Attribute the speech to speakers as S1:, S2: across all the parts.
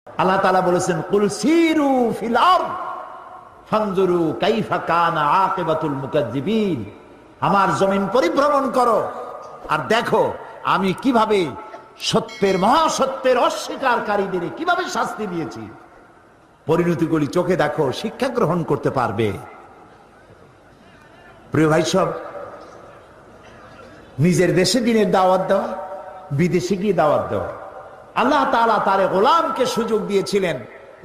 S1: আল্লাহ তাআলা বলেছেন কুল সিরু ফিল আরদ ফানজুরু কাইফা কানা আকিবাতুল মুকাজ্জিবিন। আমার জমিন পরিভ্রমণ করো আর দেখো আমি কিভাবে সত্যের মহাসত্যের অস্বীকারীদের কিভাবে শাস্তি দিয়েছি। পরিণতিগুলি চোখে দেখো, শিক্ষা গ্রহণ করতে পারবে। প্রিয় ভাই সব, নিজের দেশে দিনের দাওয়াত দেওয়া, বিদেশে গিয়ে দাওয়াত দেওয়া। আল্লাহ তাআলা তার গোলামকে সুযোগ দিয়েছিলেন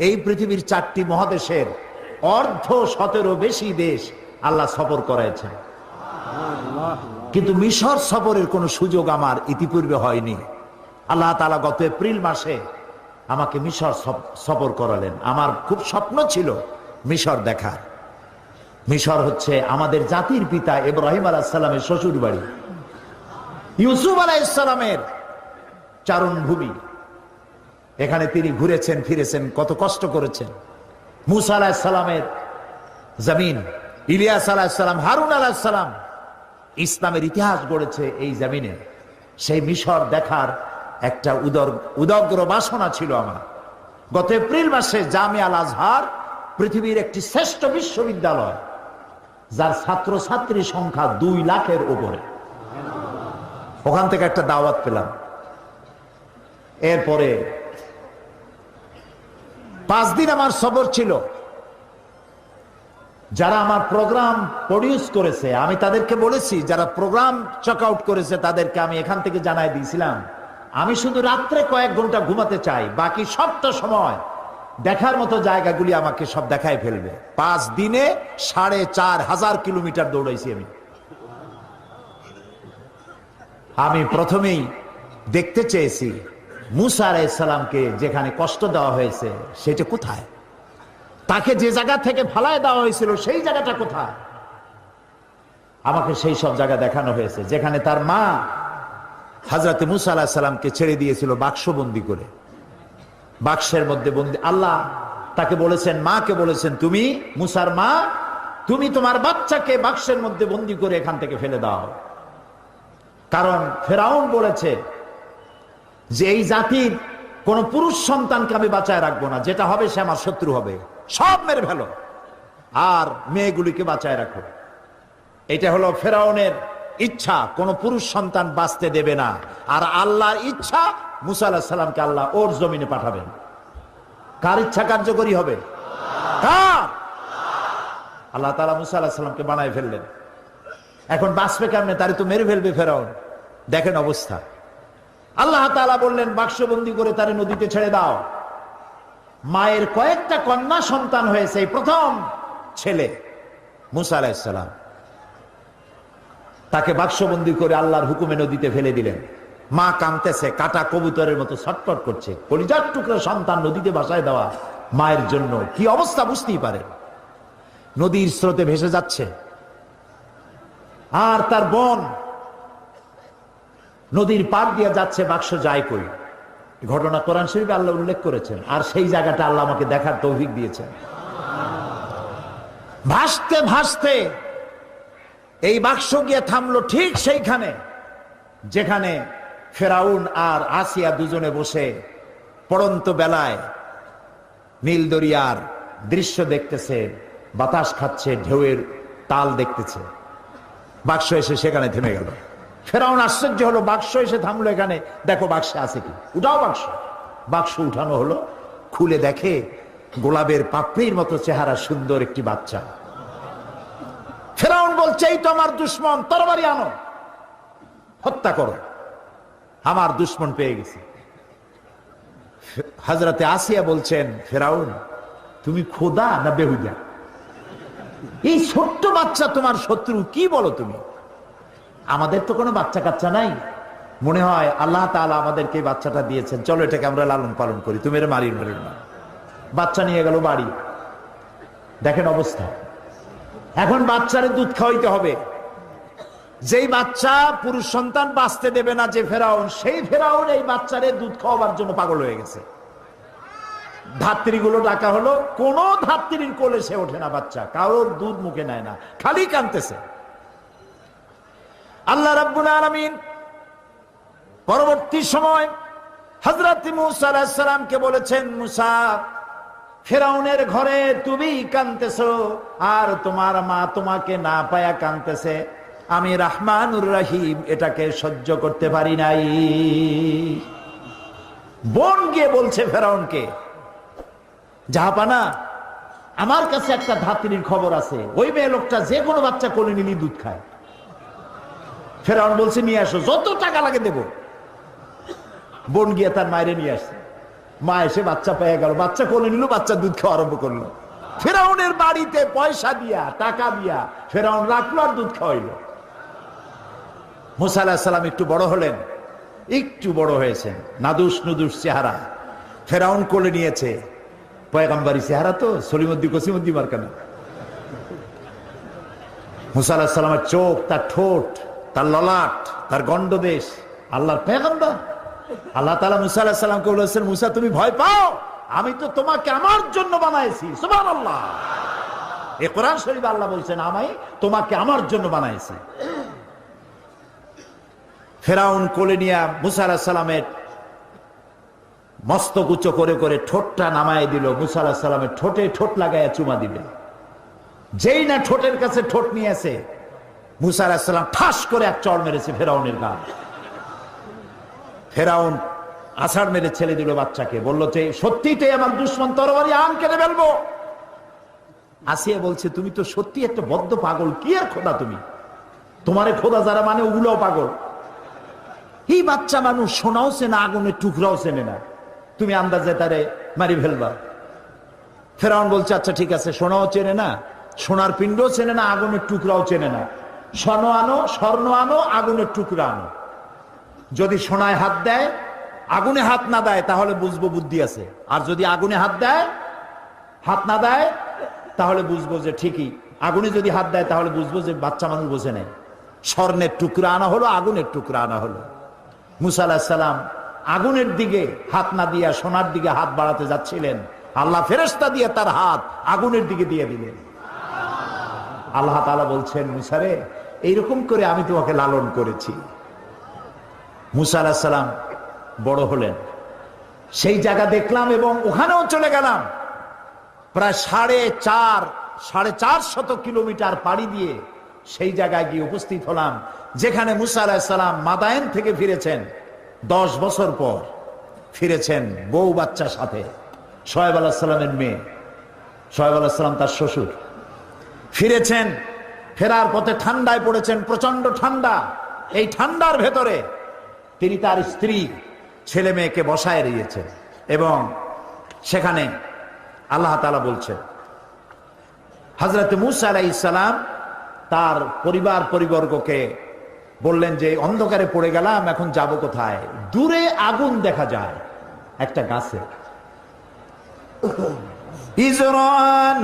S1: এই পৃথিবীর 4টি মহাদেশের অর্ধ 17 বেশি দেশ আল্লাহ সফর করাইছেন, কিন্তু মিশর সফরের কোনো সুযোগ আমার ইতিপূর্বে হয়নি। আল্লাহ তাআলা গত এপ্রিল মাসে আমাকে মিশর সফর করালেন। আমার খুব স্বপ্ন ছিল মিশর দেখার। মিশর হচ্ছে আমাদের জাতির পিতা ইব্রাহিম আলাইহিস সালামের শ্বশুর বাড়ি, ইউসুফ আলাইহিস সালামের চারণভূমি। এখানে তিনি ঘুরেছেন ফিরেছেন, কত কষ্ট করেছেন। মুসা আলাইহিস সালামের জমিন, ইলিয়াস আলাইহিস সালাম, হারুন আলাইহিস সালাম ইসলামের ইতিহাস গড়েছে এই জমিনে। সেই মিশর দেখার একটা উদগ্র বাসনা ছিল আমার। গত এপ্রিল মাসে জামিয়া আল আজহার পৃথিবীর একটি শ্রেষ্ঠ বিশ্ববিদ্যালয়, যার ছাত্রছাত্রী সংখ্যা 2 লাখের উপরে, ওখান থেকে একটা দাওয়াত পেলাম। এরপরে 5 দিন আমার সফর ছিল। যারা আমার প্রোগ্রাম প্রডিউস করেছে আমি তাদেরকে বলেছি, যারা প্রোগ্রাম চেক আউট করেছে তাদেরকে আমি এখান থেকে জানাই দিয়েছিলাম আমি শুধু রাত্রে কয়েক ঘন্টা ঘুমাতে চাই, বাকি সবটা সময় দেখার মতো জায়গাগুলি আমাকে সব দেখায় ফেলবে। 5 দিনে 4500 কিলোমিটার দৌড়াইছি আমি প্রথমেই দেখতে চেয়েছি মুসা আলাইহিস সালামকে যেখানে কষ্ট দেওয়া হয়েছে সেটা কোথায়, তাকে যে জায়গা থেকে ফালায় দেওয়া হয়েছিল সেই জায়গাটা কোথায়। আমাকে সেই সব জায়গা দেখানো হয়েছে, যেখানে তার মা হযরত মুসা আলাইহিস সালামকে ছেড়ে দিয়েছিল বাক্সবন্দি করে। বাক্সের মধ্যে বন্দি। আল্লাহ তাকে বলেছেন, মাকে বলেছেন, তুমি মুসার মা, তুমি তোমার বাচ্চাকে বাক্সের মধ্যে বন্দি করে এখান থেকে ফেলে দাও। কারণ ফেরাউন বলেছে যে এই জাতির কোন পুরুষ সন্তানকে আমি বাঁচায় রাখবো না, যেটা হবে সে আমার শত্রু হবে, সব মেরে ফেলো আর মেয়েগুলিকে বাঁচায় রাখো। এটা হলো ফেরাউনের ইচ্ছা, কোন পুরুষ সন্তান বাঁচতে দেবে না। আর আল্লাহর ইচ্ছা মুসা আলাইহিস সালামকে আল্লাহ ওর জমিনে পাঠাবেন। কার ইচ্ছা কার্যকরী হবে? কার? আল্লাহ তাআলা মুসা আলাইহিস সালামকে বানায় ফেললেন। এখন বাঁচবে কেমনে? তারে তো মেরে ফেলবে ফেরাউন। দেখেন অবস্থা। আল্লাহ তাআলা বললেন বাক্সবন্দি করে তারে নদীতে ছেড়ে দাও। মায়ের কয়েকটা কন্যা সন্তান হয়েছে, এই প্রথম ছেলে মুসা আলাইহিস সালাম। তাকে বাক্সবন্দি করে আল্লাহর হুকুমে নদীতে ফেলে দিলেন। মা কাঁদতেছে, কাটা কবুতরের মতো ছটফট করছে। কলিজার টুকরো সন্তান নদীতে ভাসায় দেওয়া মায়ের জন্য কি অবস্থা বুঝতেই পারেন। নদীর স্রোতে ভেসে যাচ্ছে আর তার বোন নদীর পার দিয়ে যাচ্ছে, বাক্স যায় কই। ঘটনা কোরআন শরীফে আল্লাহ উল্লেখ করেছেন, আর সেই জায়গাটা আল্লাহ আমাকে দেখার তৌফিক দিয়েছেন। ভাসতে ভাসতে এই বাক্স গিয়ে থামলো ঠিক সেইখানে যেখানে ফেরাউন আর আসিয়া দুজনে বসে পড়ন্ত বেলায় নীল দরিয়ার দৃশ্য দেখতেছে, বাতাস খাচ্ছে, ঢেউয়ের তাল দেখতেছে। বাক্স এসে সেখানে থেমে গেল। ফেরাউন আশ্চর্য হলো, বাক্স এসে থামলো এখানে, দেখো বাক্সে আছে কি, উঠাও বাক্স। বাক্স উঠানো হলো, খুলে দেখে গোলাপের পাপড়ির মতো চেহারা সুন্দর একটি বাচ্চা। ফেরাউন বলছে, এই তো আমার দুশ্মন, তরবারি আনো, হত্যা করো, আমার দুশ্মন পেয়ে গেছে। হযরতে আসিয়া বলছেন, ফেরাউন তুমি খোদা না বেহুদা? এই ছোট্ট বাচ্চা তোমার শত্রু, কি বলো তুমি? আমাদের তো কোনো বাচ্চা কাচ্চা নাই, মনে হয় আল্লাহ তাআলা আমাদেরকে এই বাচ্চাটা দিয়েছেন, চলো এটাকে আমরা লালন পালন করি, তুমি এর মারিয়ে মেরেন না। বাচ্চা নিয়ে গেল বাড়ি। দেখেন অবস্থা। এখন বাচ্চারে দুধ খাওয়াইতে হবে। যেই বাচ্চা পুরুষ সন্তান বাঁচতে দেবে না যে ফেরাউন, সেই ফেরাউন এই বাচ্চারে দুধ খাওয়াবার জন্য পাগল হয়ে গেছে। ধাত্রীগুলো ডাকা হলো, কোন ধাত্রীর কোলে সে ওঠে না, বাচ্চা কারোর দুধ মুখে নেয় না, খালি কাঁদতেছে। আল্লাহ রাব্বুল আলামিন পরবর্তী সময় হযরত মুসা আলাইহিস সালামকে বলেছেন, মুসা, ফেরাউনের ঘরে তুমি কাঁদতেছো আর তোমার মা তোমাকে না পায়া কাঁদতেছে, আমি রহমানুর রহিম এটাকে সহ্য করতে পারি নাই। বোন গিয়ে বলছে ফেরাউনকে, জাহাপানা, আমার কাছে একটা ধাত্রীর খবর আছে, ওই মেয়ে লোকটা যে কোনো বাচ্চা কোলে নিলি দুধ খায়। ফেরাউন বলছে, নিয়ে আসো, যত টাকা লাগে দেব। বোন গিয়ে তার মায়েরে নিয়ে আসছে, মা এসে বাচ্চা পেয়ে গেল, বাচ্চা কোলে নিল, বাচ্চা দুধ খাওয়া আরম্ভ করলো। ফেরাউনের বাড়িতে পয়সা দিয়া, টাকা দিয়া ফেরাউন রাখলো আর দুধ খাওয়াইলো। মুসা আলাইহিস সালাম একটু বড় হলেন, একটু বড় হয়েছেন, নাদুস নুদুস চেহারা, ফেরাউন কোলে নিয়েছে, পয়গম্বরী চেহারা তো, সলিমুদ্দি কসিমুদ্দি মার্কানা। মুসা আলাইহিস সালামের চোখ, তার ঠোঁট, তার ললাট, তার গন্ডদেশ, আল্লাহর পয়গম্বর। আল্লাহ তাআলা মুসা আলাইহিস সালামকে বলেছেন, মুসা তুমি ভয় পাও, আমি তো তোমাকে আমার জন্য বানাইছি। সুবহানাল্লাহ। এই কোরআন শরীফে আল্লাহ বলছেন, আমি তোমাকে আমার জন্য বানাইছি। ফেরাউন কোলে নিয়ে মুসা আলাইহিস সালামের মস্তক উঁচু করে করে ঠোঁটটা নামায় দিল। মুসা আলাইহিস সালামের ঠোঁটে ঠোঁট লাগাইয়া চুমা দিবে। যেই না ঠোঁটের কাছে ঠোঁট নিয়েছে, মুসা আলাইহিস সালাম ঠাস করে এক চড় মেরেছে ফেরাউনের গায়ে। ফেরাউন আছাড় মেরে ছেড়ে দিল বাচ্চাকে, বলল যে সত্যিই আমার দুশমন, তরবারি আম কেটে ফেলবো। আসিয়া বলছে, তুমি তো সত্যি একটা বদ্ধ পাগল, কি আর খোদা তুমি, তোমারে খোদা যারা মানে ওগুলোও পাগল। এই বাচ্চা মানুষ সোনাও চেনে, আগুনের টুকরাও চেনে না, তুমি আন্দাজে তারে মারি ফেলবা। ফেরাউন বলছে, আচ্ছা ঠিক আছে, সোনাও চেনে না, সোনার পিণ্ডও চেনে না, আগুনের টুকরাও চেনে না, স্বর্ণ আনো, আগুনের টুকরা আনো। যদি সোনায় হাত দেয়, আগুনে হাত না দেয়, তাহলে বুঝবো বুদ্ধি আছে। আর যদি আগুনে হাত দেয়, হাত না দেয়, তাহলে বুঝবো যে ঠিকই। আগুনে যদি হাত দেয়, তাহলে বুঝবো যে বাচ্চা মানুষ বোঝে নেই। স্বর্ণের টুকরা আনা হলো, আগুনের টুকরা আনা হলো। মুসা আলাইহিস সালাম আগুনের দিকে হাত না দিয়া সোনার দিকে হাত বাড়াতে যাচ্ছিলেন, আল্লাহ ফেরেশতা দিয়ে তার হাত আগুনের দিকে দিয়ে দিলেন। আল্লাহ তাআলা বলছেন, মুসা রে, এইরকম করে আমি তোমাকে লালন করেছি। মুসা আলাইহিস সালাম বড় হলেন, সেই জায়গা দেখলাম এবং ওখানেও চলে গেলাম। প্রায় 450 কিলোমিটার পাড়ি দিয়ে সেই জায়গায় গিয়ে উপস্থিত হলাম, যেখানে মুসা আলাইহিস সালাম মাদায়েন থেকে ফিরেছেন। 10 বছর পর ফিরেছেন বউ বাচ্চার সাথে, শোয়েব আলাইহিস সালামের মেয়ে, শোয়েব আলাইহিস সালাম তার শ্বশুর। ফিরেছেন, ফেরার পথে ঠান্ডায় পড়েছেন, প্রচন্ড ঠান্ডা। এই ঠান্ডার ভেতরে তিনি তার স্ত্রী ছেলে মেয়েকে বসায় দিয়েছেন এবং সেখানে আল্লাহ তাআলা বলছেন, হযরত মুসা আলাইহিস সালাম তার পরিবর্গকে বললেন যে অন্ধকারে পড়ে গেলাম, এখন যাব কোথায়? দূরে আগুন দেখা যায় একটা গাছে। ইজরা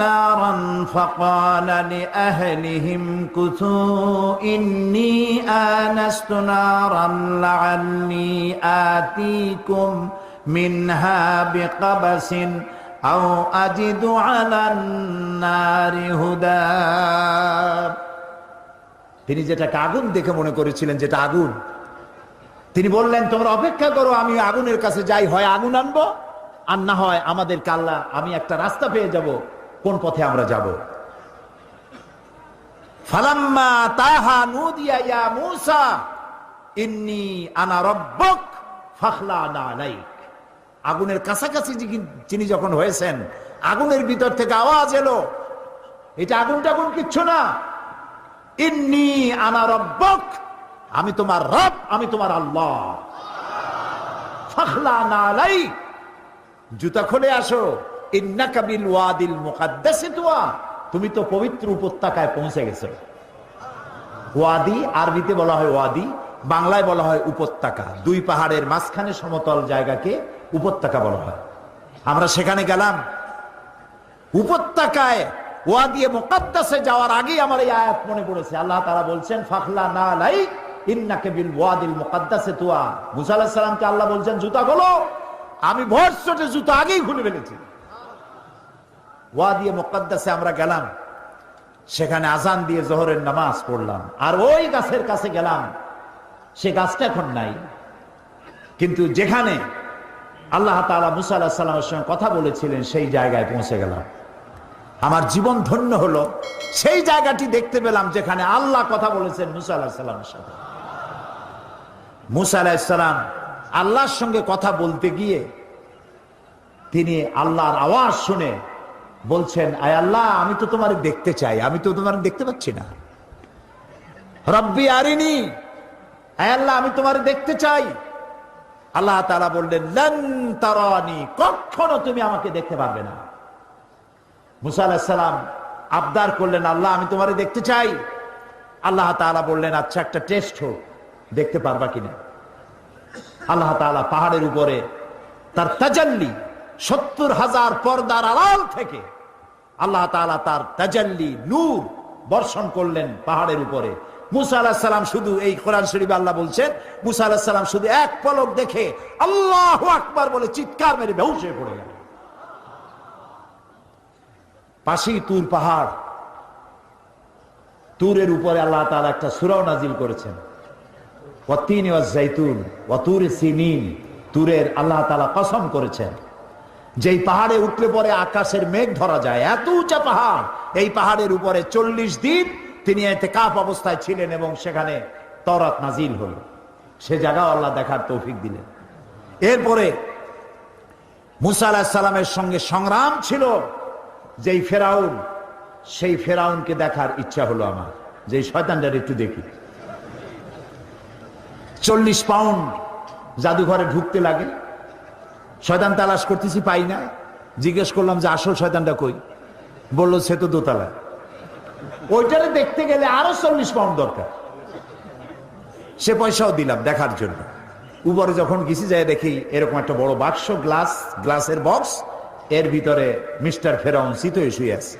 S1: নারান ফাকালা লিআহলিহিম কুতু ইন্নী আনাস্তু নারান লাআল্লী আতীকুম মিনহা বিকাবাসিন আও আজিদু আলান নারি হুদা। তিনি যেটাকে আগুন দেখে মনে করেছিলেন যেটা আগুন, তিনি বললেন, তোমরা অপেক্ষা করো, আমি আগুনের কাছে যাই, হয় আগুন আনবো আর না হয় আমাদের কাল্লা, আমি একটা রাস্তা পেয়ে যাব কোন পথে আমরা যাব। ফালাম্মা তাহা নুদিয়া ইয়া মূসা ইন্নী আনা রাব্বুক ফাখলা'না আলাইক। আগুনের কাছাকাছি যিনি যখন হয়েছেন, আগুনের ভিতর থেকে আওয়াজ এলো, এটা আগুন টাগুন কিচ্ছু না, ইন্নী আনা রাব্বুক, আমি তোমার রব, আমি তোমার আল্লাহ। ফাখলা'না আলাইক, জুতা খুলে আসো। ইন্নাকা বিল ওয়াদিল মুকাদ্দাসি তুয়া, তুমি তো পবিত্র উপত্যকায় পৌঁছে গেছো। ওয়াদি আরবিতে বলা হয় ওয়াদি, বাংলায় বলা হয় উপত্যকা। দুই পাহাড়ের মাঝখানে সমতল জায়গাকে উপত্যকা বলা হয়। আমরা সেখানে গেলাম। উপত্যকায় ওয়াদিয়ে মুকাদ্দাসে যাওয়ার আগেই আমার এই আয়াত মনে পড়েছে। আল্লাহ তাআলা বলছেন, ফাখলা'না আলাইক ইন্নাকা বিল ওয়াদিল মুকাদ্দাসি তুয়া। মুসা আলাইহিস সালামকে আল্লাহ বলছেন, জুতা খোলো। আমি ভরসটে জুতা আগেই খুলে ফেলেছি। ওয়াদিয়ে মুকাদ্দাসে আমরা গেলাম, সেখানে আজান দিয়ে জোহরের নামাজ পড়লাম। আর ওই গাছের কাছে গেলাম, সে গাছটা এখন নাই, কিন্তু যেখানে আল্লাহ তাআলা মুসা আলাইহিস সালামের সঙ্গে কথা বলেছিলেন, সেই জায়গায় পৌঁছে গেলাম। আমার জীবন ধন্য হলো, সেই জায়গাটি দেখতে পেলাম যেখানে আল্লাহ কথা বলেছেন মুসা আলাইহিস সালামের সাথে। মুসা আলাইহিস সালাম আল্লাহর সঙ্গে কথা বলতে গিয়ে তিনি আল্লাহর আওয়াজ শুনে বলছেন, আয় আল্লাহ, আমি তো তোমার দেখতে চাই, আমি তো তোমার দেখতে পাচ্ছি না। রব্বি আরিনি, আয় আল্লাহ, আমি তোমার দেখতে চাই। আল্লাহ তাআলা বললেন, লান তারানি, কখনো তুমি আমাকে দেখতে পারবে না। মুসা আলাইহিস সালাম আবদার করলেন, আল্লাহ, আমি তোমারে দেখতে চাই। আল্লাহ তাআলা বললেন, আচ্ছা, একটা টেস্ট হোক, দেখতে পারবা কিনা। আল্লাহ তাআলা পাহাড়ের উপরে তার তাজাল্লি, ৭০,০০০ পর্দার আড়াল থেকে আল্লাহ তাআলা তার তাজাল্লি নূর বর্ষণ করলেন পাহাড়ের উপরে। মুসা আলাইহিস সালাম শুধু, এই কোরআন শরীফে আল্লাহ বলছেন, মুসা আলাইহিস সালাম শুধু এক পলক দেখে আল্লাহু আকবার বলে চিৎকার মেরে বেহুশ হয়ে পড়ে গেলেন। পাশেই তুর পাহাড়, তুরের উপরে আল্লাহ তাআলা একটা সূরা নাজিল করেছেন, ওয়াতিনি ওয়াজ-জাইতুন ওয়া তুরি সিনিন। তুরের আল্লাহ তাআলা কসম করেছেন, যেই পাহাড়ে উঠলে পরে আকাশের মেঘ ধরা যায়, এত উঁচা পাহাড়, এই পাহাড়ের উপরে ৪০ দিন তিনি ইতিকাফ অবস্থায় ছিলেন এবং সেখানে তাওরাত নাজিল হলো। সে জায়গাও আল্লাহ দেখার তৌফিক দিলেন। এরপরে মুসা আলাইহিস সালামের সঙ্গে সংগ্রাম ছিল যেই ফেরাউন, সেই ফেরাউনকে দেখার ইচ্ছা হলো আমার, যে শয়তানটার একটু দেখি। ৪০ পাউন্ড জাদুঘরে ঢুকতে লাগে, শয়তান তালাশ করতেছি, পাই না। জিজ্ঞেস করলাম যে আসল শয়তানটা কই, বললো সে তো দোতলায়। ওইটারে দেখতে গেলে আরো ৪০ পাউন্ড দরকার। সে পয়সাও দিলাম দেখার জন্য। উপরে যখন গেছি, যাই দেখি এরকম একটা বড় বাক্স, গ্লাসের বক্স, এর ভিতরে মিস্টার ফেরাউন শীত হয়ে শুয়ে আছে।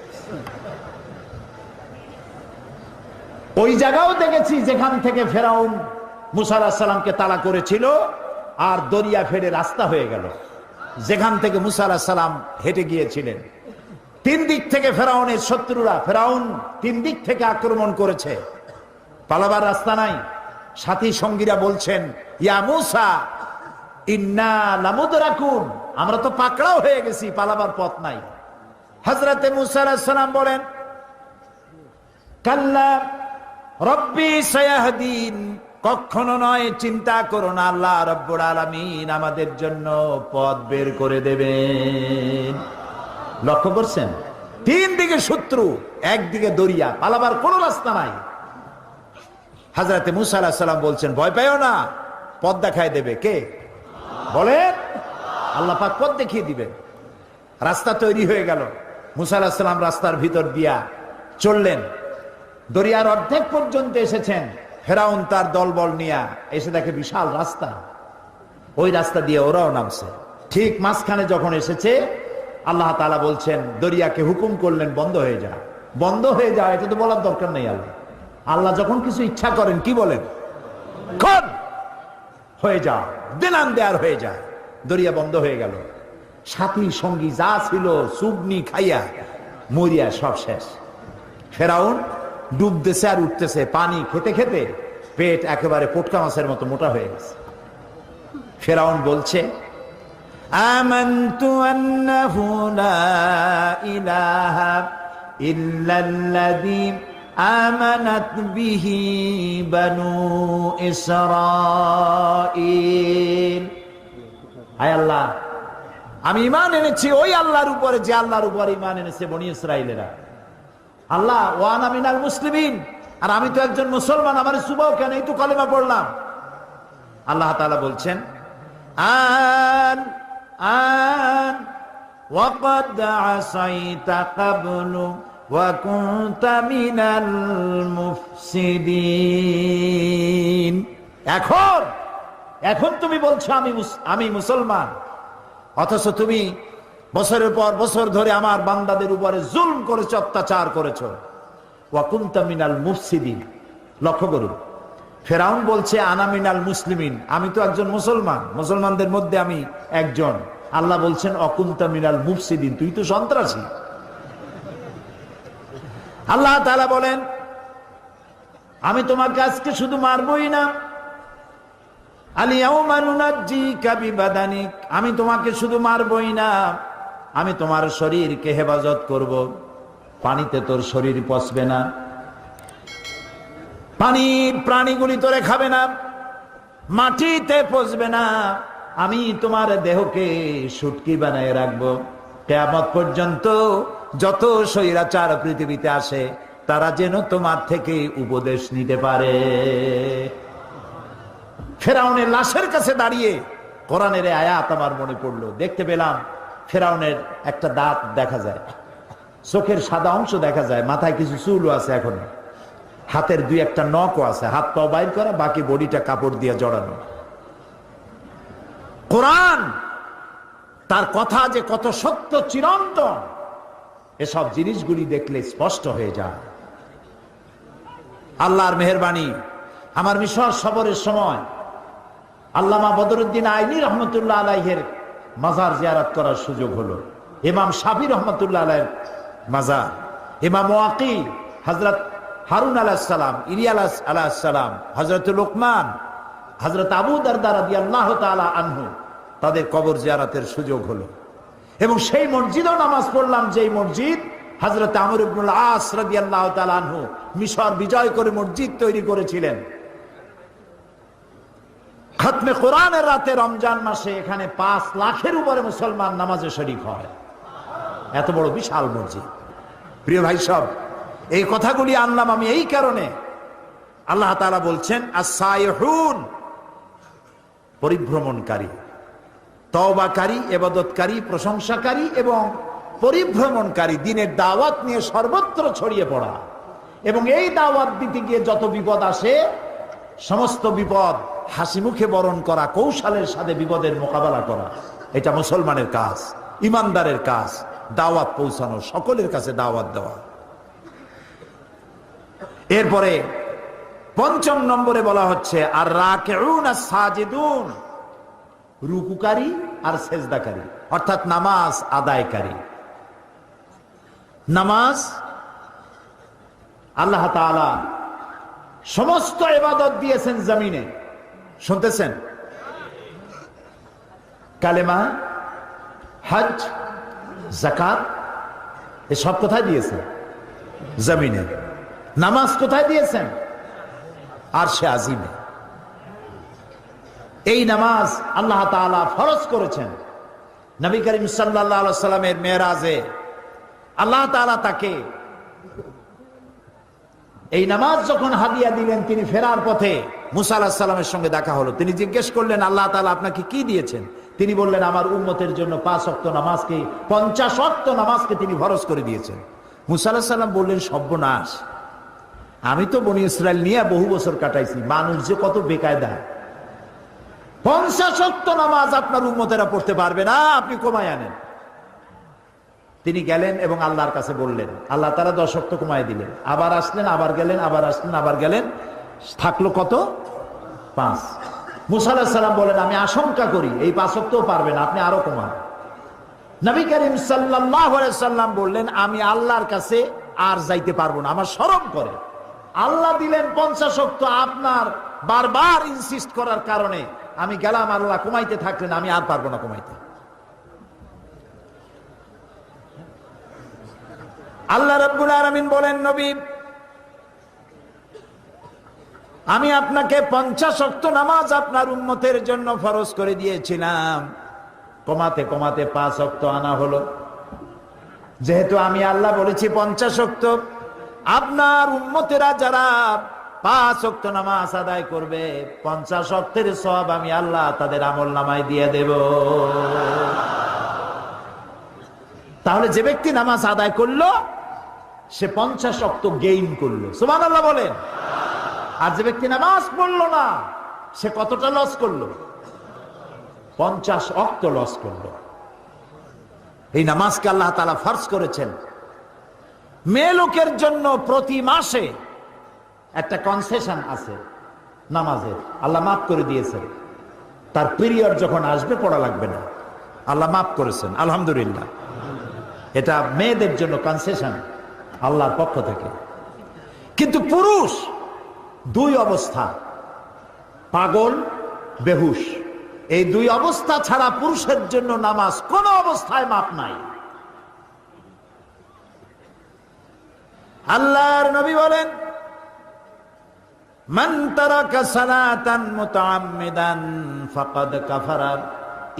S1: ওই জায়গাও দেখেছি যেখান থেকে ফেরাউন মুসা আলাইহিস সালামকে তাড়া করেছিল, আর দরিয়া ফেরে রাস্তা হয়ে গেল যেখান থেকে মুসা আলাইহিস সালাম হেঁটে গিয়েছিলেন। ৩ দিক থেকে ফেরাউনের শত্রুরা, ফেরাউন ৩ দিক থেকে আক্রমণ করেছে, পালাবার রাস্তা নাই। সাথী সঙ্গীরা বলছেন, ইয়া মুসা ইন্না লামুদরাকুন, আমরা তো পাকড়াও হয়ে গেছি, পালাবার পথ নাই। হযরতে মুসা আলাইহিস সালাম বলেন, কাল্লা রব্বি সায়াহদিন, কখনো নয়, চিন্তা করো না, আল্লাহ রব্বুল আলামিন আমাদের জন্য পথ বের করে দেবেন। লক্ষ্য করছেন, ৩ দিকে শত্রু, একদিকে দরিয়া, পালাবার কোনো রাস্তা নাই। হযরতে মুসা আলাইহিস সালাম বলছেন, ভয় পাইও না, পথ দেখায় দেবে কে? বলেন, আল্লাহ পাক পথ দেখিয়ে দিবেন। রাস্তা তৈরি হয়ে গেল। মুসা আলাইহিস সালাম রাস্তার ভিতর দিয়া চললেন, দরিয়ার অর্ধেক পর্যন্ত এসেছেন। ফেরাউন তার দলবল নিয়ে এসে দেখে বিশাল রাস্তা, ওই রাস্তা দিয়ে ওরাও নামছে। ঠিক মাঝখানে যখন এসেছে, আল্লাহ তাআলা বলছেন, দরিয়াকে হুকুম করলেন, বন্ধ হয়ে যা। বন্ধ হয়ে যা, এটা তো বলার দরকার নেই। আল্লাহ যখন কিছু ইচ্ছা করেন কি বলেন? কর, হয়ে যা, দিনান দেয়ার হয়ে যায়। দরিয়া বন্ধ হয়ে গেল। সাথী সঙ্গী যা ছিল সুবনি খাইয়া মরিয়া সব শেষ। ফেরাউন ডুবতেছে আর উঠতেছে, পানি খেতে খেতে পেট একেবারে পোটকা মাছের মতো মোটা হয়ে গেছে। ফেরাউন বলছে, আমানতু আন্নাহু লা ইলাহা ইল্লাল্লাযী আমানাত বিহি বানু ইসরাঈল। হায় আল্লাহ, আমি ঈমান এনেছি ওই আল্লাহর উপরে যে আল্লাহর উপর ঈমান এনেছে বনি ইসরাঈলেরা। আল্লাহ, ওয়ানা মিনাল মুসলিমিন, আর আমি তো একজন মুসলমান, আমার সুবাও কেন, এই তো কালেমা পড়লাম। আল্লাহ তাআলা বলছেন, আন আন ওয়াকাদ আসাইতা ক্বাবলু ওয়া কুনতা মিনাল মুফসিদিন। এখন তুমি বলছো আমি মুসলমান, অথচ তুমি বছরের পর বছর ধরে আমার বান্দাদের উপরে জুলম করেছো, অত্যাচার করেছো। ওয়া কুনতা মিনাল মুফসিদিন। লক্ষ্য করুন, ফেরাউন বলছে আনা মিনাল মুসলিমিন, আমি তো একজন মুসলমান, মুসলমানদের মধ্যে আমি একজন। আল্লাহ বলছেন অকুনতা মিনাল মুফসিদিন, তুই তো সন্ত্রাসী। আল্লাহ তাআলা বলেন, আমি তোমাকে আজকে শুধু মারবই না, আলিয়াউমা নুনাজ্জিকা বিবাদানিক, আমি তোমাকে শুধু মারবই না, আমি তোমার শরীরকে হেফাজত করব। পানিতে তোর শরীর পচবে না, পানির প্রাণীগুলি তোরে খাবে না, মাটিতে পচবে না, আমি তোমার দেহকে শুটকি বানায় রাখবো। কিয়ামত পর্যন্ত যত স্বৈরাচার পৃথিবীতে আসে তারা যেন তোমার থেকে উপদেশ নিতে পারে। ফেরাউনের লাশের কাছে দাঁড়িয়ে কোরআনের আয়াত আমার মনে পড়লো। দেখতে পেলাম ফেরাউনের একটা দাঁত দেখা যায়, চোখের সাদা অংশ দেখা যায়, মাথায় কিছু চুলও আছে, এখন হাতের দুই একটা নখও আছে, হাত পাও বাইর করা, বাকি বডিটা কাপড় দিয়ে জড়ানো। কোরআন তার কথা যে কত সত্য চিরন্তন, এসব জিনিসগুলি দেখলে স্পষ্ট হয়ে যায়। আল্লাহর মেহেরবানি, আমার মিশর সফরের সময় আল্লামা বদরুদ্দিন আইনি রহমতুল্লাহ আলাইহের মাজার জিয়ারত করার সুযোগ হলো। ইমাম শাফি রহমতুল্লাহ আলাইহির মাজার, ইমাম ওয়াকি, হযরত হারুন আলাইহিস সালাম, ইলিয়াস আলাইহিস সালাম, হযরত লোকমান, হযরত আবু দারদা রাদিয়াল্লাহু তাআলা আনহু, তাদের কবর জিয়ারতের সুযোগ হলো। এবং সেই মসজিদেও নামাজ পড়লাম, যেই মসজিদ হযরত আমর ইবনুল আস রাদিয়াল্লাহু তাআলা আনহু মিশর বিজয় করে মসজিদ তৈরি করেছিলেন। খতমে কোরআনের রাতে রমজান মাসে এখানে 5 লাখের উপরে মুসলমান নামাজে শরীক হয়। এত বড় বিশাল মসজিদ। প্রিয় ভাই সব, এই কথাগুলি আনলাম আমি এই কারণে, আল্লাহ তাআলা বলছেন আস-সাইহুন, পরিভ্রমণকারী, তওবাকারী, ইবাদতকারী, প্রশংসাকারী এবং পরিভ্রমণকারী, দ্বীনের দাওয়াত নিয়ে সর্বত্র ছড়িয়ে পড়া। এবং এই দাওয়াত দিতে গিয়ে যত বিপদ আসে, সমস্ত বিপদ হাসি মুখে বরণ করা, কৌশলের সাথে বিপদের মোকাবেলা করা, এটা মুসলমানের কাজ, ইমানদারের কাজ। দাওয়াত পৌঁছানো, সকলের কাছে দাওয়াত দেওয়া। এরপরে 5 নম্বরে বলা হচ্ছে আর রাকিউন আস-সাজিদুন, রুকুকারী আর সেজদাকারী, অর্থাৎ নামাজ আদায়কারী। নামাজ আল্লাহ তাআলা সমস্ত ইবাদত দিয়েছেন জমিনে, শুনতেছেন? কালেমা, হজ, যাকাত, এসব কোথায় দিয়েছেন? জমিনে। নামাজ কোথায় দিয়েছেন? আরশে আজিমে। এই নামাজ আল্লাহ তাআলা ফরজ করেছেন। নবী করিম সাল্লাল্লাহু আলাইহি সাল্লামের মেরাজে আল্লাহ তাআলা তাকে এই নামাজ যখন হাদিয়া দিলেন, তিনি ফেরার পথে মুসা আলাইহিস সালামের সঙ্গে দেখা হলো। তিনি জিজ্ঞেস করলেন, আল্লাহ তাআলা আপনাকে কি দিয়েছেন? তিনি বললেন, আমার উম্মতের জন্য 5 ওয়াক্ত নামাজকে, 50 ওয়াক্ত নামাজকে তিনি ফরজ করে দিয়েছেন। মুসা আলাইহিস সালাম বললেন, সর্বনাশ, আমি তো বনি ইসরাইল নিয়ে বহু বছর কাটাইছি, মানুষ যে কত বেকায়দা, 50 ওয়াক্ত নামাজ আপনার উম্মতেরা পড়তে পারবে না, আপনি কমায় আনেন। তিনি গেলেন এবং আল্লাহর কাছে বললেন, আল্লাহ তাআলা 10 ওয়াক্ত কমায় দিলেন। আবার আসলেন, আবার গেলেন, আবার আসলেন, আবার গেলেন, থাকলো কত? 5। মুসা আলাইহিস সালাম বলেন, আমি আশঙ্কা করি এই 5 ওয়াক্তও পারবে না, আপনি আরো কমান। নবী করিম সাল্লাল্লাহু আলাইহি সাল্লাম বললেন, আমি আল্লাহর কাছে আর যাইতে পারবো না, আমার শরম করে। আল্লাহ দিলেন 50 ওয়াক্ত, আপনার বারবার ইনসিস্ট করার কারণে আমি গেলাম, আল্লাহ কমাইতে থাকলেন, আমি আর পারবো না কমাইতে। আল্লাহ রাব্বুল আলামিন বলেন, নবী, আমি আপনাকে 50 ওয়াক্ত নামাজ আপনার উম্মতের জন্য ফরজ করে দিয়েছিলাম, কমাতে কমাতে 5 ওয়াক্ত আনা হলো। যেহেতু আমি আল্লাহ বলেছি 50 ওয়াক্ত, আপনার উম্মতেরা যারা 5 ওয়াক্ত নামাজ আদায় করবে, 50 ওয়াক্তের সওয়াব আমি আল্লাহ তাদের আমলনামায় দিয়ে দেব। তাহলে যে ব্যক্তি নামাজ আদায় করলো সে 50 ওয়াক্ত গেইন করলো, সুবহানাল্লাহ বলেন। আর যে ব্যক্তি নামাজ পড়লো না সে কতটা লস করলো? 50 ওয়াক্ত লস করলো। এই নামাজকে আল্লাহ তাআলা ফরজ করেছেন। মেয়ে লোকের জন্য প্রতি মাসে একটা কনসেশন আছে নামাজের, আল্লাহ মাফ করে দিয়েছেন। তার পিরিয়ড যখন আসবে পড়া লাগবে না, আল্লাহ মাফ করেছেন, আলহামদুলিল্লাহ। এটা মেয়েদের জন্য কনসেশন আল্লাহর পক্ষ থেকে। কিন্তু পুরুষ 2 অবস্থা, পাগল বেহুশ। এই দুই অবস্থা ছাড়া পুরুষের জন্য নামাজ কোন অবস্থায় মাপ নাই। আল্লাহর নবী বলেন, মান তারাকা সালাতান মুতাআম্মিদান ফাকাদ কাফারা,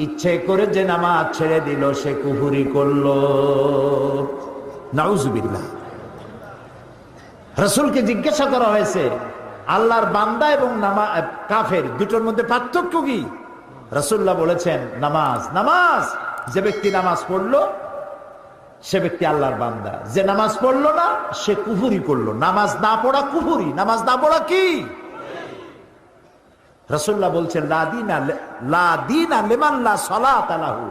S1: ইচ্ছে করে যে নামাজ ছেড়ে দিল সে কুফরি করলো। নাউজুবিল্লাহ। রাসূলকে জিজ্ঞাসা করা হয়েছে, আল্লাহর বান্দা এবং কাফের দুটোর মধ্যে পার্থক্য কি? রাসূলুল্লাহ বলেছেন, নামাজ। নামাজ, যে ব্যক্তি নামাজ পড়লো সে ব্যক্তি আল্লাহর বান্দা, যে নামাজ পড়লো না সে কুফরি করলো। নামাজ না পড়া কুফরি, নামাজ না পড়া কি? রাসূলুল্লাহ বলছেন, লা দীনা লিমান লা সালাতা লাহু,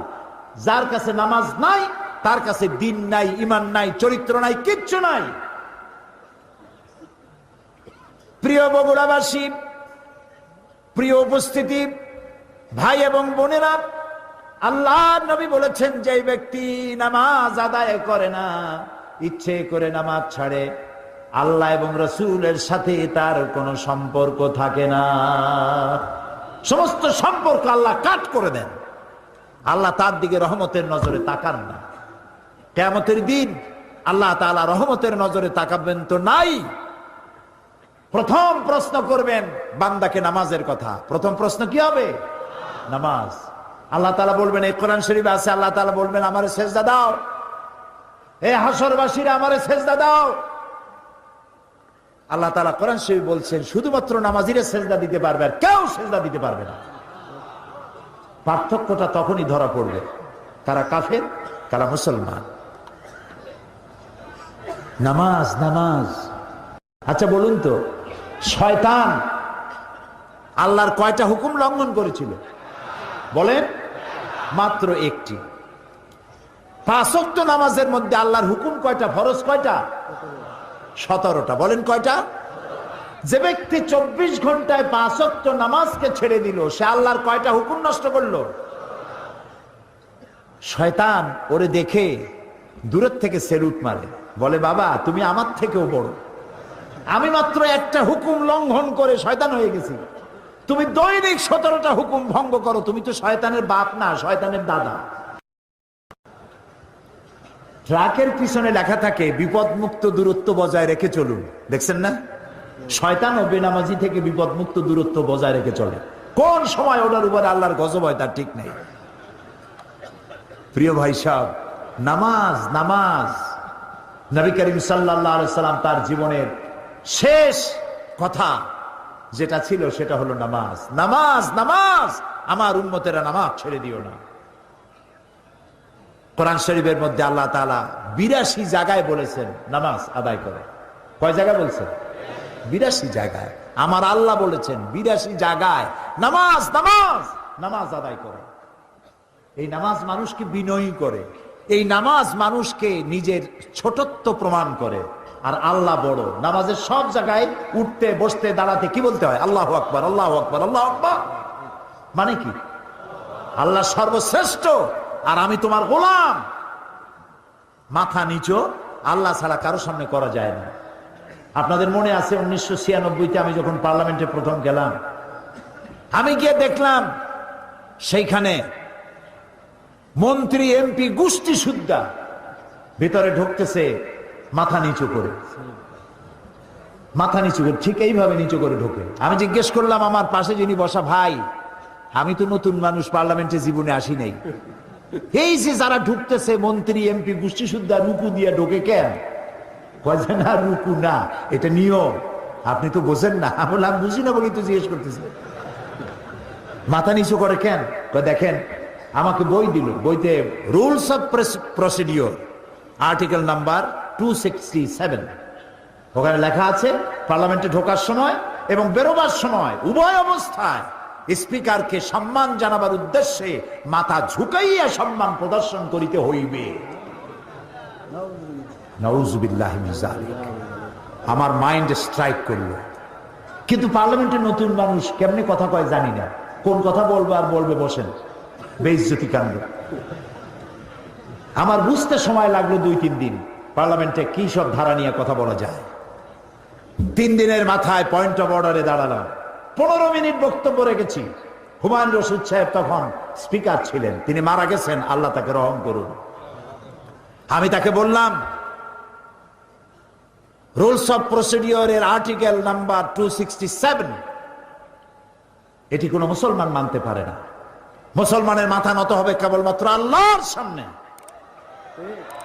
S1: যার কাছে নামাজ নাই তার কাছে দিন নাই, ঈমান নাই, চরিত্র নাই, কিচ্ছু নাই। প্রিয় বগুড়াবাসী, প্রিয় উপস্থিতি, ভাই এবং বোনেরা, আল্লাহর নবী বলেছেন, যে ব্যক্তি নামাজ আদায় করে না, ইচ্ছে করে নামাজ ছাড়ে, আল্লাহ এবং রাসূলের সাথে তার কোনো সম্পর্ক থাকে না। সমস্ত সম্পর্ক আল্লাহ কাট করে দেন। আল্লাহ তার দিকে রহমতের নজরে তাকান না। কিয়ামতের দিন আল্লাহ তাআলা রহমতের নজরে তাকাবেন তো নাই। প্রথম প্রশ্ন করবেন বান্দাকে নামাজের কথা। প্রথম প্রশ্ন কি হবে? নামাজ। আল্লাহ তাআলা বলবেন, এই কোরআন শরীফে আছে, আল্লাহ তাআলা বলবেন, আমারে সেজদা দাও। এই হাসরবাসীরা আমারে সেজদা দাও। আল্লাহ তাআলা কোরআন শরীফ বলছেন, শুধুমাত্র নামাজিরা সেজদা দিতে পারবে, আর কেউ সেজদা দিতে পারবে না। পার্থক্যটা তখনই ধরা পড়বে, কারা কাফের, কারা মুসলমান। নামাজ, নামাজ। আচ্ছা বলুন তো, শয়তান আল্লাহর কয়টা হুকুম লঙ্ঘন করেছিল? বলেন। মাত্র একটি। 5 ওয়াক্ত নামাজের মধ্যে আল্লাহর হুকুম কয়টা? ফরজ কয়টা? 17টা। বলেন কয়টা? যে ব্যক্তি 24 ঘন্টায় 5 ওয়াক্ত নামাজকে ছেড়ে দিল, সে আল্লাহর কয়টা হুকুম নষ্ট করলো? শয়তান ওরে দেখে দূরের থেকে সেলুট মারে, বলে, বাবা তুমি আমার থেকেও বড়, আমি মাত্র একটা হুকুম লঙ্ঘন করে শয়তান হয়ে গেছি, তুমি দৈনিক 17টা হুকুম ভঙ্গ করো, তুমি তো শয়তানের বাপ না, শয়তানের দাদা। ট্রাকের পিছনে লেখা থাকে, বিপদ মুক্ত দূরত্ব বজায় রেখে চলুন। দেখছেন না? শয়তান ও বেনামাজি থেকে বিপদ মুক্ত দূরত্ব বজায় রেখে চলে। কোন সময় ওটার উপরে আল্লাহর গজব হয় তার ঠিক নেই। প্রিয় ভাই সাহেব, নামাজ, নামাজ। নবী করিম সাল্লাল্লাহু আলাইহি সাল্লাম তার জীবনের শেষ কথা যেটা ছিল সেটা হলো নামাজ। নামাজ, নামাজ, আমার উম্মতেরা নামাজ ছেড়ে দিও না। কোরআন শরীফের মধ্যে আল্লাহ তাআলা 82 জায়গায় বলেছেন নামাজ আদায় করে। কয় জায়গায় বলছেন? 82 জায়গায়। আমার আল্লাহ বলেছেন 82 জায়গায় নামাজ, নামাজ, নামাজ আদায় করে। এই নামাজ মানুষকে বিনয়ী করে, এই নামাজ মানুষকে নিজের ছোটত্ব প্রমাণ করে। আর আল্লাহ বড়। নামাজের সব জায়গায় উঠতে, বসতে, দাঁড়াতে কি বলতে হয়? আল্লাহু আকবার, আল্লাহু আকবার, আল্লাহু আকবার। মানে কি? আল্লাহ সর্বশ্রেষ্ঠ আর আমি তোমার গোলাম। মাথা নিচু আল্লাহ ছাড়া কারো সামনে করা যায় না। আপনাদের মনে আছে 1996-তে আমি যখন পার্লামেন্টে প্রথম গেলাম, আমি গিয়ে দেখলাম সেইখানে মন্ত্রী, এমপি গোষ্ঠী সুদ্ধা ভিতরে ঢুকতেছে মাথা নিচু করে, মাথা নিচু করে, ঠিক এইভাবে নিচু করে ঢোকে। আমি জিজ্ঞেস করলাম আমার পাশে যিনি বসা, ভাই আমি তো নতুন মানুষ, পার্লামেন্টে জীবনে আসি নাই, এই যে যারা ঢুকতেছে মন্ত্রী, এমপি গোষ্ঠী সুদ্ধা, রুকু দিয়ে ঢোকে কেন? না রুকু না, এটা নিয়ম, আপনি তো বোঝেন না। আমি বললাম বুঝি না বলেই তো জিজ্ঞেস করতেছি, মাথা নিচু করে কেন? দেখেন আমাকে বই দিল, বইতে rules of procedure article number 267, ওখানে লেখা আছে পার্লামেন্টে ঢোকার সময় এবং বেরোবার সময় উভয় অবস্থায় স্পিকারকে সম্মান জানাবার উদ্দেশ্যে মাথা ঝুঁকাইয়া সম্মান প্রদর্শন করিতে হইবে। নাউযুবিল্লাহি মিন যালিক। আমার মাইন্ড স্ট্রাইক করলো, কিন্তু পার্লামেন্টে নতুন মানুষ কেমনে কথা কয় জানি না, কোন কথা বলবে আর বলবে বসেন, বেইজ্জতি কাণ্ড। আমার বুঝতে সময় লাগলো 2-3 দিন পার্লামেন্টে কি সব ধারা নিয়ে কথা বলা যায়। 3 দিনের মাথায় পয়েন্ট অফ অর্ডারে দাঁড়ালাম, 15 মিনিট বক্তব্য রেখেছি। হুমায়ুন রশিদ সাহেব তখন স্পিকার ছিলেন, তিনি মারা গেছেন, আল্লাহ তাকে রহম করুন। আমি তাকে বললাম, রুলস অফ প্রসিডিওরের আর্টিকেল নাম্বার 267 এটি কোনো মুসলমান মানতে পারে না। মুসলমানের মাথা নত হবে কেবলমাত্র আল্লাহর সামনে,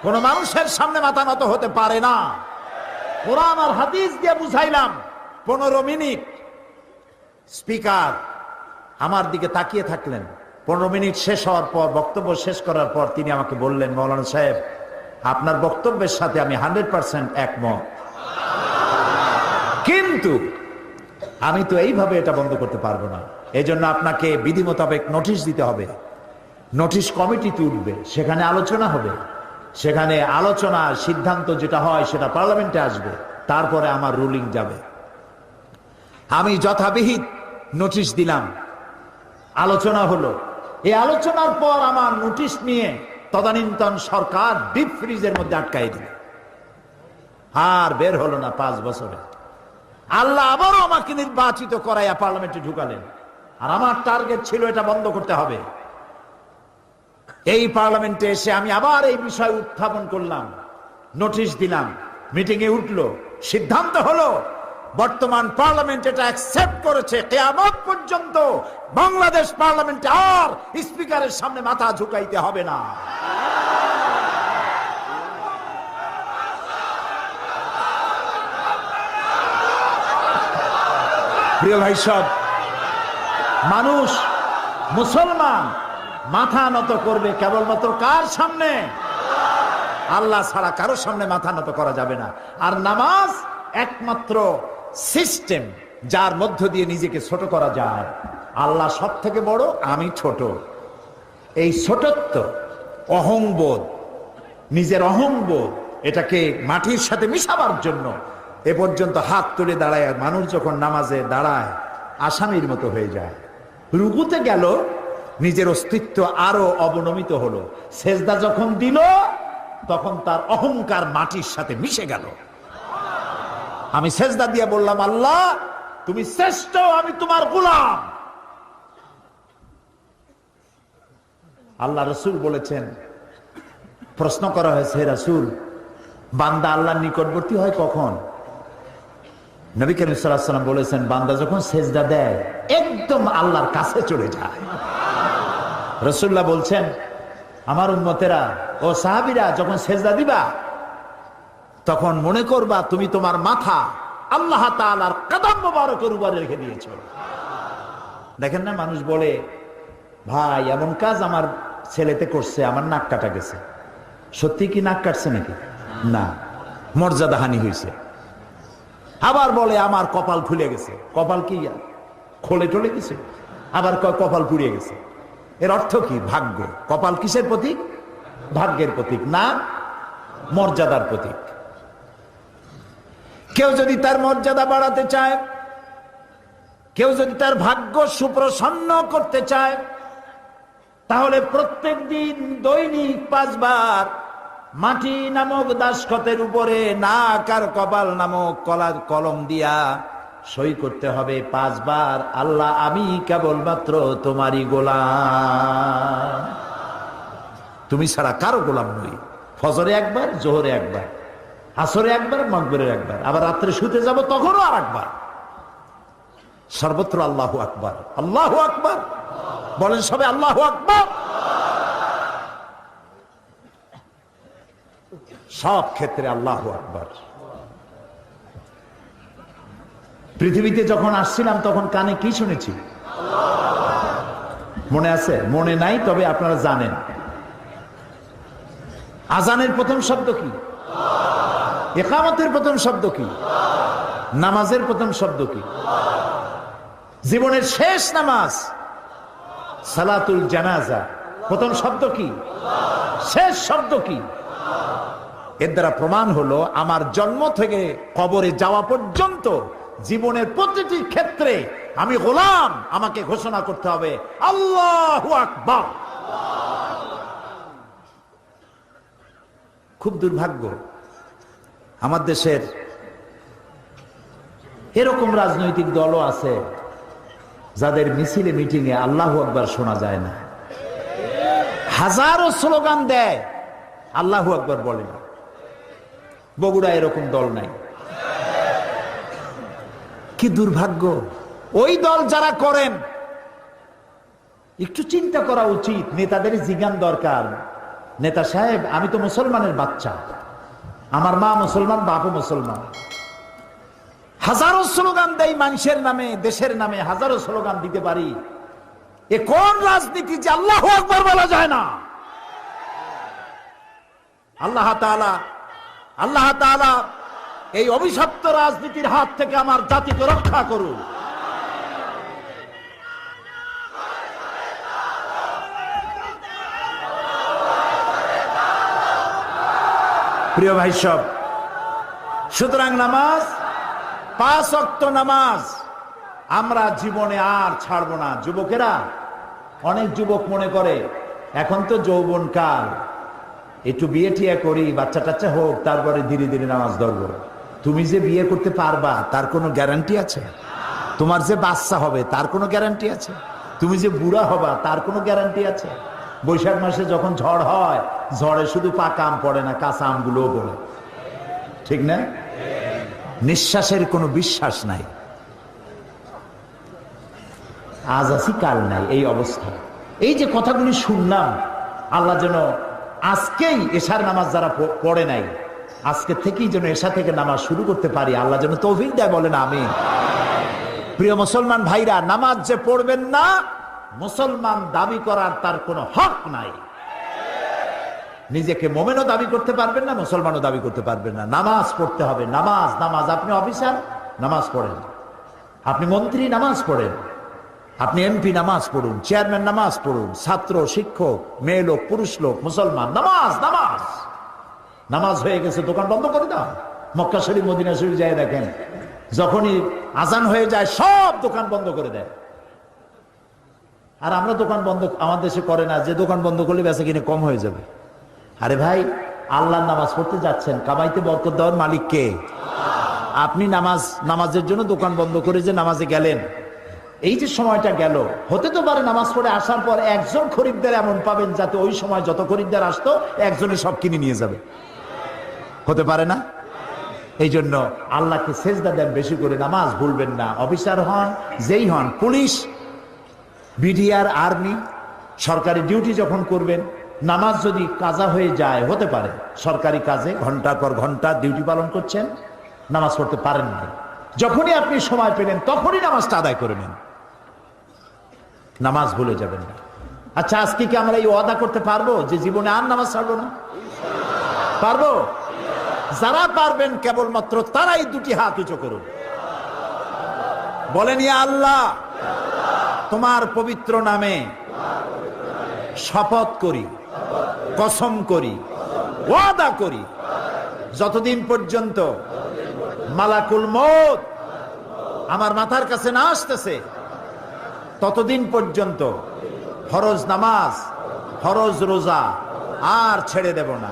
S1: কোন মানুষের সামনে মাথা নত হতে পারে না। কোরআন আর হাদিস দিয়ে বুঝাইলাম। 15 মিনিট স্পিকার আমার দিকে তাকিয়ে থাকলেন। 15 মিনিট শেষ হওয়ার পর, বক্তব্য শেষ করার পর তিনি আমাকে বললেন, মৌলানা সাহেব, আপনার বক্তব্যের সাথে আমি 100% একমত, কিন্তু আমি তো এইভাবে এটা বন্ধ করতে পারবো না। এই জন্য আপনাকে বিধি মোতাবেক নোটিশ দিতে হবে। নোটিশ কমিটিতে উঠবে, সেখানে আলোচনা হবে, সেখানে আলোচনা সিদ্ধান্ত যেটা হয় সেটা পার্লামেন্টে আসবে, তারপরে আমার রুলিং যাবে। আমি যথাবিহিত নোটিশ দিলাম, আলোচনা হলো। এই আলোচনার পর আমার নোটিশ নিয়ে তদানীন্তন সরকার ডিপ ফ্রিজের মধ্যে আটকাই দিল, আর বের হলো না 5 বছরে। আল্লাহ আবারও আমাকে নির্বাচিত করাইয়া পার্লামেন্টে ঢুকালেন, আর আমার টার্গেট ছিল এটা বন্ধ করতে হবে। এই পার্লামেন্টে এসে আমি আবার এই বিষয় উত্থাপন করলাম, নোটিশ দিলাম, মিটিং এ উঠলো, সিদ্ধান্ত হলো বর্তমান পার্লামেন্ট এটা অ্যাকসেপ্ট করেছে, কিয়ামত পর্যন্ত বাংলাদেশ পার্লামেন্টে আর স্পিকারের সামনে মাথা ঝুঁকাইতে হবে না। প্রিয় ভাই সব, মানুষ মুসলমান মাথা নত করবে কেবলমাত্র কার সামনে? আল্লাহ ছাড়া কারোর সামনে মাথা নত করা যাবে না। আর নামাজ একমাত্র সিস্টেম যার মধ্য দিয়ে নিজেকে ছোট করা যায়। আল্লাহ সব থেকে বড়, আমি ছোট। এই ছোটত্ব, অহংবোধ, নিজের অহংবোধ, এটাকে মাটির সাথে মিশাবার জন্য এ পর্যন্ত হাত তুলে দাঁড়ায়। মানুষ যখন নামাজে দাঁড়ায় আসামির মতো হয়ে যায়। রুকুতে গেল, নিজের অস্তিত্ব আরো অবনমিত হলো। সেজদা যখন দিল তখন তার অহংকার মাটির সাথে মিশে গেল। আমি সেজদা দিয়ে বললাম, আল্লাহ তুমি শ্রেষ্ঠ, আমি তোমার গোলাম। আল্লাহ রসুল বলেছেন, প্রশ্ন করা হয়েছে, হে রাসূল, বান্দা আল্লাহর নিকটবর্তী হয় কখন? নবী করিম সাল্লাল্লাহু আলাইহি ওয়াসাল্লাম বলেছেন, বান্দা যখন সেজদা দেয় একদম আল্লাহর কাছে চলে যায়। রাসূলুল্লাহ বলছেন, আমার উম্মতেরা ও সাহাবীরা যখন সেজদা দিবা তখন মনে করবা তুমি তোমার মাথা আল্লাহ তাআলার কদম মোবারকের উপরে রেখে দিয়েছো। দেখেন না, মানুষ বলে, ভাই এমন কাজ আমার ছেলেতে করছে, আমার নাক কাটা গেছে। সত্যি কি নাক কাটছে নাকি? না, মর্যাদাহানি হয়েছে। আবার বলে আমার কপাল খুলে গেছে। কপাল কি খোলে টলে গেছে? আবার কপাল পুড়িয়ে গেছে। এর অর্থ কি? ভাগ্য। কপাল কিসের প্রতীক? ভাগ্যের প্রতীক, না মর্যাদার প্রতীক। কেউ যদি তার মর্যাদা বাড়াতে চায়, কেউ যদি তার ভাগ্য সুপ্রসন্ন করতে চায়, তাহলে প্রত্যেক দিন দৈনিক 5 বার মাটি নামক দাসখতের উপরে নাক আর কপাল নামক কলম দিয়া সই করতে হবে 5 বার, আল্লাহ আমি কেবলমাত্র তোমারই গোলাম, তুমি ছাড়া কারো গোলাম নই। ফজরে একবার, জোহরে একবার, আসরে একবার, মাগরিবে একবার, আবার রাত্রে শুতে যাব তখনও আর একবার। সর্বত্র আল্লাহু আকবার, আল্লাহু আকবার বলেন সবে, আল্লাহু আকবার। সব ক্ষেত্রে আল্লাহু আকবার। পৃথিবীতে যখন আসছিলাম তখন কানে কি শুনেছি মনে আছে? মনে নাই, তবে আপনারা জানেন। আজানের প্রথম শব্দ কি? ইকামতের প্রথম শব্দ কি? নামাজের প্রথম শব্দ কি? জীবনের শেষ নামাজ সালাতুল জানাজা, প্রথম শব্দ কি? শেষ শব্দ কি? এর দ্বারা প্রমাণ হলো আমার জন্ম থেকে কবরে যাওয়া পর্যন্ত জীবনের প্রতিটি ক্ষেত্রে আমি গোলাম, আমাকে ঘোষণা করতে হবে আল্লাহু আকবার। খুব দুর্ভাগ্য আমার দেশের এরকম রাজনৈতিক দলও আছে যাদের মিছিলে মিটিংয়ে আল্লাহু আকবার শোনা যায় না, হাজারো স্লোগান দেয়, আল্লাহু আকবার বলে না। বগুড়া এরকম দল নাই। কি দুর্ভাগ্য! ওই দল যারা করেন একটু চিন্তা করা উচিত, নেতাদের জিজ্ঞান দরকার। নেতা সাহেব, আমি তো মুসলমানের বাচ্চা, আমার মা মুসলমান, বাপও মুসলমান। হাজারো স্লোগান দেয় মানুষের নামে, দেশের নামে হাজারো স্লোগান দিতে পারি। এ কোন রাজনীতি যে আল্লাহু আকবার বলা যায় না? আল্লাহ তাআলা এই অভিশপ্ত রাজনীতির হাত থেকে আমার জাতিকে রক্ষা করুন। প্রিয় ভাই সব, সুতরাং নামাজ, 5 ওয়াক্ত নামাজ আমরা জীবনে আর ছাড়বো না। যুবকেরা, অনেক যুবক মনে করে এখন তো যৌবন কাল, একটু বিয়ে টিয়া করি, বাচ্চা টাচ্চা হোক, তারপরে ধীরে ধীরে নামাজ ধরবো। তুমি যে বিয়ে করতে পারবা তার কোনো গ্যারান্টি আছে? তোমার যে বাচ্চা হবে তার কোনো গ্যারান্টি আছে? তুমি যে বুড়া হবা তার কোনো গ্যারান্টি আছে? বৈশাখ মাসে যখন ঝড় হয়, ঝড়ে শুধু পাকা আম পড়ে না, কাঁচা আমগুলোও পড়ে, ঠিক না? নিঃশ্বাসের কোনো বিশ্বাস নাই, আজ আছি কাল নাই, এই অবস্থা। এই যে কথাগুলি শুনলাম, আল্লাহ যেন আজকেই এশার নামাজ যারা পড়ে নাই, আজকে থেকেই যেন এশা থেকে নামাজ শুরু করতে পারি, আল্লাহ যেন তৌফিক দেয়, বলেন আমিন। প্রিয় মুসলমান ভাইরা, নামাজ যে পড়বেন না, মুসলমান দাবি করার তার কোনো হক নাই। নিজেকে মোমেনও দাবি করতে পারবেন না, মুসলমানও দাবি করতে পারবেন না। নামাজ পড়তে হবে, নামাজ। নামাজ, আপনি অফিসার, নামাজ পড়েন। আপনি মন্ত্রী, নামাজ পড়েন। আপনি এমপি, নামাজ পড়ুন। চেয়ারম্যান, নামাজ পড়ুন। ছাত্র, শিক্ষক, মেয়ে লোক, পুরুষ লোক, মুসলমান, নামাজ। নামাজ নামাজ হয়ে গেছে, দোকান বন্ধ করে দাও। মক্কা শরীফ, মদিনা শরীফ যায় দেখেন, যখনই আজান হয়ে যায় সব দোকান বন্ধ করে দেয়। আর আমরা দোকান বন্ধ আমাদের দেশে করে না, যে দোকান বন্ধ করলে বেচা কিনে কম হয়ে যাবে। আরে ভাই, আল্লাহর নামাজ পড়তে যাচ্ছেন, কামাইতে বরকত দেওয়ার মালিক কে? আপনি নামাজের জন্য দোকান বন্ধ করে যে নামাজে গেলেন, এই যে সময়টা গেল, হতে তো পারে নামাজ পড়ে আসার পর একজন খরিদ্দার এমন পাবেন যাতে ওই সময় যত খরিদ্দার আসতো একজনে সব কিনে নিয়ে যাবে, হতে পারে না? এই জন্য আল্লাহকে সেজদা দেন বেশি করে, নামাজ ভুলবেন না। অফিসার হন, যেই হন, পুলিশ, বিডিআর, আর্মি, সরকারি ডিউটি যখন করবেন, নামাজ যদি কাজা হয়ে যায়, হতে পারে সরকারি কাজে ঘন্টার পর ঘন্টা ডিউটি পালন করছেন, নামাজ পড়তে পারেন না, যখনই আপনি সময় পেলেন তখনই নামাজটা আদায় করে নেন, নামাজ ভুলে যাবেন না। আচ্ছা, আজকে কি আমরা এই ওয়াদা করতে পারবো যে জীবনে আর নামাজ ছাড়বো না? পারবো? যারা পারবেন কেবলমাত্র তারাই দুটি হাত উঁচু করুন, বলেন, ইয়া আল্লাহ, তোমার পবিত্র নামে শপথ করি, কসম করি, ওয়াদা করি, যতদিন পর্যন্ত মালাকুল মউত আমার মাথার কাছে না আসতেছে ততদিন পর্যন্ত ফরজ নামাজ, ফরজ রোজা আর ছেড়ে দেব না,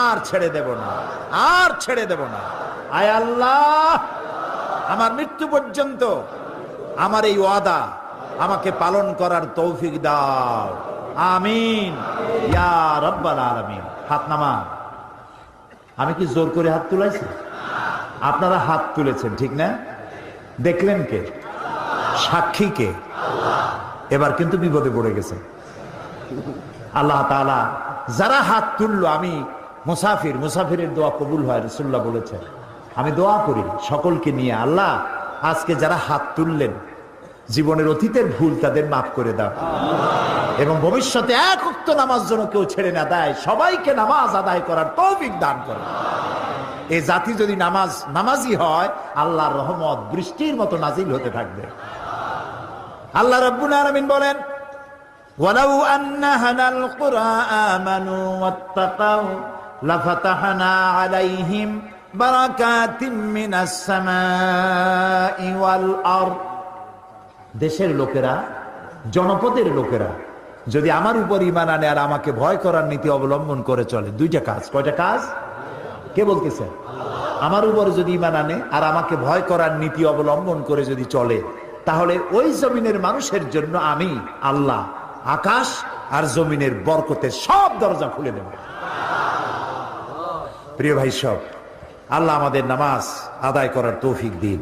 S1: আর ছেড়ে দেব না, আর ছেড়ে দেব না। আয় আল্লাহ, আমার মৃত্যু পর্যন্ত আমার এই ওয়াদা আমাকে পালন করার তৌফিক দাও, আমিন ইয়া রাব্বাল আলামিন। হাত নামান। আমি কি জোর করে হাত তুলাইছি? আপনারা হাত তুলেছেন, ঠিক না? দেখলেন কে? সাক্ষী কে? এবার কিন্তু বিপদে পড়ে গেছেন। আল্লাহ তাআলা যারা হাত তুললো, আমি মুসাফিরের দোয়া কবুল হয়, রাসূলুল্লাহ বলেছেন। আমি দোয়া করি সকলকে নিয়ে, আল্লাহ আজকে যারা হাত তুললেন, জীবনের অতীতের ভুল তাদের মাফ করে দাও, এবং ভবিষ্যতে এক ওয়াক্ত নামাজ যেন কেউ ছেড়ে না দেয়, সবাইকে নামাজ আদায় করার তৌফিক দান করে। এই জাতি যদি নামাজি হয়, আল্লাহর রহমত বৃষ্টির মতো নাজিল হতে থাকবে। আল্লাহ রাব্বুল আলামিন বলেন, ওয়ালাউ আন্না হানাল কুরা আমানু ওয়াত্তাকাউ লাফাতাহনা আলাইহিম বারাকাতিম মিনাস সামাই ওয়াল আরদ। দেশের লোকেরা, জনপদের লোকেরা যদি আমার উপর ঈমান আনে আর আমাকে ভয় করার নীতি অবলম্বন করে চলে, দুইটা কাজ। কয়টা কাজ? কে বলতেছে? আমার উপরে যদি ঈমান আনে আর আমাকে ভয় করার নীতি অবলম্বন করে যদি চলে, তাহলে ওই জমিনের মানুষের জন্য আমি আল্লাহ আকাশ আর জমিনের বরকতের সব দরজা খুলে দেব। প্রিয় ভাই সব, আল্লাহ আমাদের নামাজ আদায় করার তৌফিক দিন।